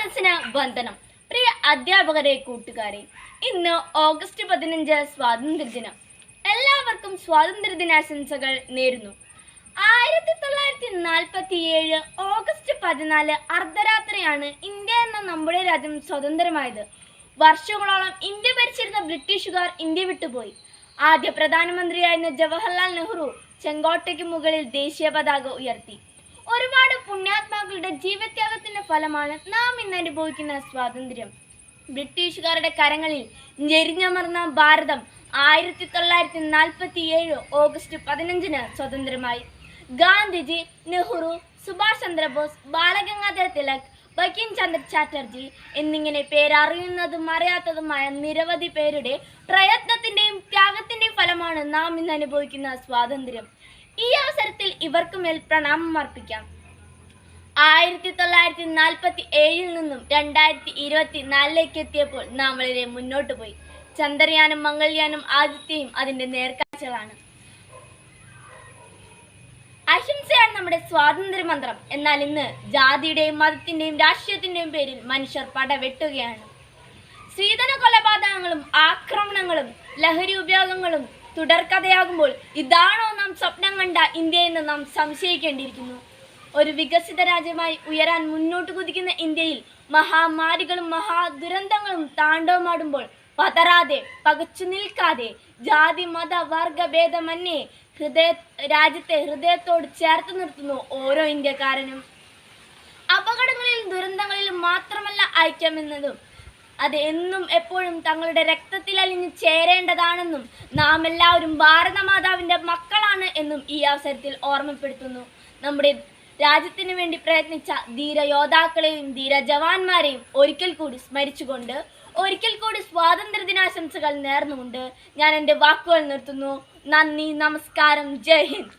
സദസ്സിന് വന്ദനം. പ്രിയ അധ്യാപകരെ, കൂട്ടുകാരെ, ഇന്ന് ഓഗസ്റ്റ് 15 സ്വാതന്ത്ര്യദിനം. എല്ലാവർക്കും സ്വാതന്ത്ര്യദിനാശംസകൾ നേരുന്നു. 1947 ഓഗസ്റ്റ് 14 അർദ്ധരാത്രിയാണ് ഇന്ത്യ എന്ന നമ്മുടെ രാജ്യം സ്വതന്ത്രമായത്. വർഷങ്ങളോളം ഇന്ത്യ ഭരിച്ചിരുന്ന ബ്രിട്ടീഷുകാർ ഇന്ത്യ വിട്ടുപോയി. ആദ്യ പ്രധാനമന്ത്രിയായിരുന്ന ജവഹർലാൽ നെഹ്റു ചെങ്കോട്ടയ്ക്ക് മുകളിൽ ദേശീയ പതാക ഉയർത്തി. ഒരുപാട് പുണ്യാത്മാക്കളുടെ ജീവത്യാഗത്തിന്റെ ഫലമാണ് നാം ഇന്ന് അനുഭവിക്കുന്ന സ്വാതന്ത്ര്യം. ബ്രിട്ടീഷുകാരുടെ കരങ്ങളിൽ ഞെരിഞ്ഞമർന്ന ഭാരതം 1947 ഓഗസ്റ്റ് 15 സ്വതന്ത്രമായി. ഗാന്ധിജി, നെഹ്റു, സുഭാഷ് ചന്ദ്രബോസ്, ബാലഗംഗാധര തിലക്, ബങ്കിം ചന്ദ്ര ചാറ്റർജി എന്നിങ്ങനെ പേരറിയുന്നതും അറിയാത്തതുമായ നിരവധി പേരുടെ പ്രയത്നത്തിന്റെയും ത്യാഗത്തിന്റെയും ഫലമാണ് നാം ഇന്ന് അനുഭവിക്കുന്ന സ്വാതന്ത്ര്യം. ഈ അവസരത്തിൽ ഇവർക്ക് മേൽ പ്രണാമം അർപ്പിക്കാം. 1947 നിന്നും 2024 എത്തിയപ്പോൾ നാം വളരെ മുന്നോട്ട് പോയി. ചന്ദ്രയാനും മംഗൾയാനും ആദിത്യയും അതിന്റെ നേർക്കാഴ്ചകളാണ്. അഹിംസയാണ് നമ്മുടെ സ്വാതന്ത്ര്യ മന്ത്രം. എന്നാൽ ഇന്ന് ജാതിയുടെയും മതത്തിന്റെയും രാഷ്ട്രീയത്തിന്റെയും പേരിൽ മനുഷ്യർ പടവെട്ടുകയാണ്. സ്ത്രീധന കൊലപാതകങ്ങളും ആക്രമണങ്ങളും ലഹരി ഉപയോഗങ്ങളും തുടർക്കഥയാകുമ്പോൾ ഇതാണോ നാം സ്വപ്നം കണ്ട ഇന്ത്യ എന്ന് നാം സംശയിക്കേണ്ടിയിരിക്കുന്നു. ഒരു വികസിത രാജ്യമായി ഉയരാൻ മുന്നോട്ട് കുതിക്കുന്ന ഇന്ത്യയിൽ മഹാമാരികളും മഹാദുരന്തങ്ങളും താണ്ഡവമാടുമ്പോൾ പതറാതെ, പകച്ചു നിൽക്കാതെ, ജാതി മത വർഗ ഭേദമന്യേ രാജ്യത്തെ ഹൃദയത്തോട് ചേർത്ത് നിർത്തുന്നു ഓരോ ഇന്ത്യക്കാരനും. അപകടങ്ങളിലും ദുരന്തങ്ങളിലും മാത്രമല്ല ഐക്യമെന്നതും അത് എന്നും എപ്പോഴും തങ്ങളുടെ രക്തത്തിൽ അലിഞ്ഞ് ചേരേണ്ടതാണെന്നും നാം എല്ലാവരും ഭാരതമാതാവിന്റെ മക്കളാണ് എന്നും ഈ അവസരത്തിൽ ഓർമ്മപ്പെടുത്തുന്നു. നമ്മുടെ രാജ്യത്തിന് വേണ്ടി പ്രയത്നിച്ച ധീര യോദ്ധാക്കളെയും ധീര ജവാന്മാരെയും ഒരിക്കൽ കൂടി സ്മരിച്ചുകൊണ്ട് ഒരിക്കൽ കൂടി സ്വാതന്ത്ര്യ ദിനാശംസകൾ നേർന്നുകൊണ്ട് ഞാൻ എൻ്റെ വാക്കുകൾ നിർത്തുന്നു. നന്ദി, നമസ്കാരം, ജയ് ഹിന്ദ്.